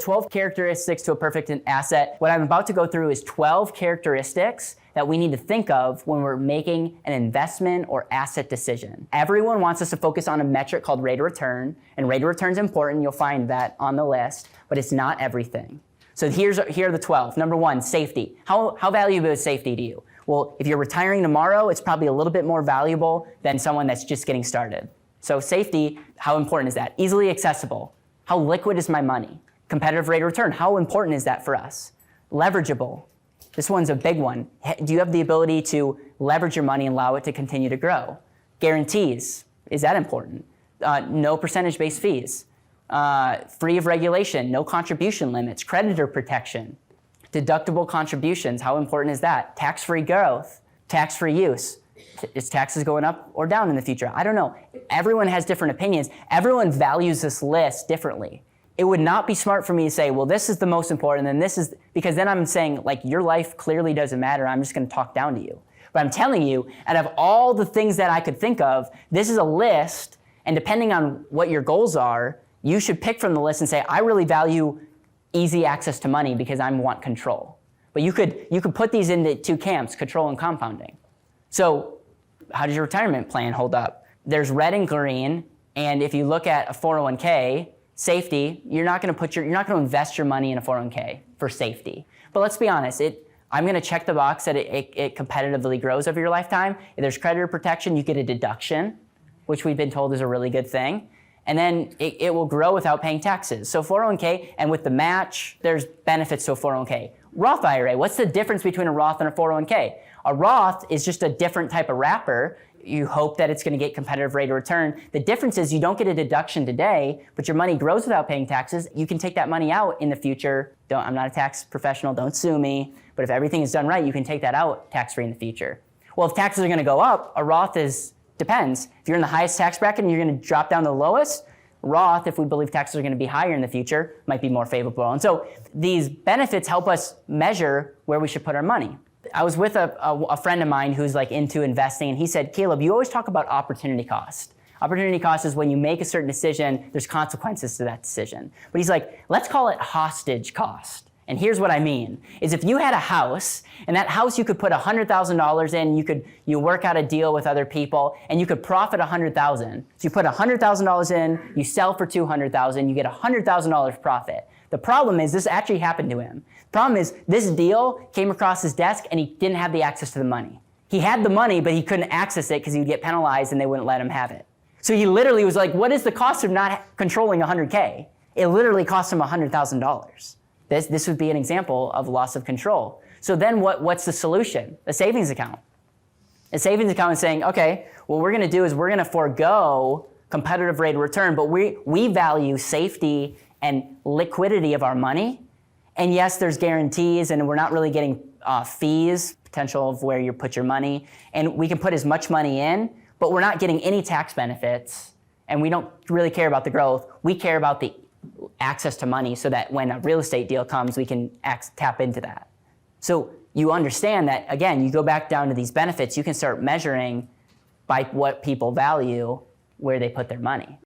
12 characteristics to a perfect asset. What I'm about to go through is 12 characteristics that we need to think of when we're making an investment or asset decision. Everyone wants us to focus on a metric called rate of return, and rate of return is important. You'll find that on the list, but it's not everything. So here are the 12. Number one, safety. How valuable is safety to you? Well, if you're retiring tomorrow, it's probably a little bit more valuable than someone that's just getting started. So safety, how important is that? Easily accessible. How liquid is my money? Competitive rate of return, how important is that for us? Leverageable. This one's a big one. Do you have the ability to leverage your money and allow it to continue to grow? Guarantees, is that important? No percentage-based fees. Free of regulation, no contribution limits, creditor protection, deductible contributions, how important is that? Tax-free growth, tax-free use. Is taxes going up or down in the future? I don't know. Everyone has different opinions. Everyone values this list differently. It would not be smart for me to say, well, this is the most important, and this is, because then I'm saying, like, your life clearly doesn't matter. I'm just going to talk down to you. But I'm telling you, out of all the things that I could think of, this is a list, and depending on what your goals are, you should pick from the list and say, I really value easy access to money because I want control. But you could put these into two camps, control and compounding. So how does your retirement plan hold up? There's red and green, and if you look at a 401k, safety, you're not going to invest your money in a 401k for safety. But let's be honest, I'm going to check the box that it competitively grows over your lifetime. If there's creditor protection, you get a deduction, which we've been told is a really good thing. And then it will grow without paying taxes. So 401k, and with the match, there's benefits to a 401k. Roth IRA, what's the difference between a Roth and a 401k? A Roth is just a different type of wrapper. You hope that it's going to get competitive rate of return. The difference is you don't get a deduction today, but your money grows without paying taxes. You can take that money out in the future. I'm not a tax professional, don't sue me. But if everything is done right, you can take that out tax-free in the future. Well, if taxes are going to go up, a Roth depends. If you're in the highest tax bracket and you're going to drop down to the lowest, Roth, if we believe taxes are going to be higher in the future, might be more favorable. And so these benefits help us measure where we should put our money. I was with a friend of mine who's like into investing, and he said, Caleb, you always talk about opportunity cost. Opportunity cost is when you make a certain decision, there's consequences to that decision. But he's like, let's call it hostage cost. And here's what I mean, is if you had a house, and that house you could put $100,000 in, you work out a deal with other people, and you could profit $100,000. So you put $100,000 in, you sell for $200,000, you get $100,000 profit. The problem is, this actually happened to him. The problem is, this deal came across his desk, and he didn't have the access to the money. He had the money, but he couldn't access it because he would get penalized, and they wouldn't let him have it. So he literally was like, what is the cost of not controlling 100K? It literally cost him $100,000. This would be an example of loss of control. So then what's the solution? A savings account. A savings account is saying, okay, what we're going to do is we're going to forego competitive rate of return, but we value safety and liquidity of our money. And yes, there's guarantees, and we're not really getting fees, potential of where you put your money. And we can put as much money in, but we're not getting any tax benefits. And we don't really care about the growth. We care about the access to money so that when a real estate deal comes, we can tap into that. So you understand that, again, you go back down to these benefits, you can start measuring by what people value where they put their money.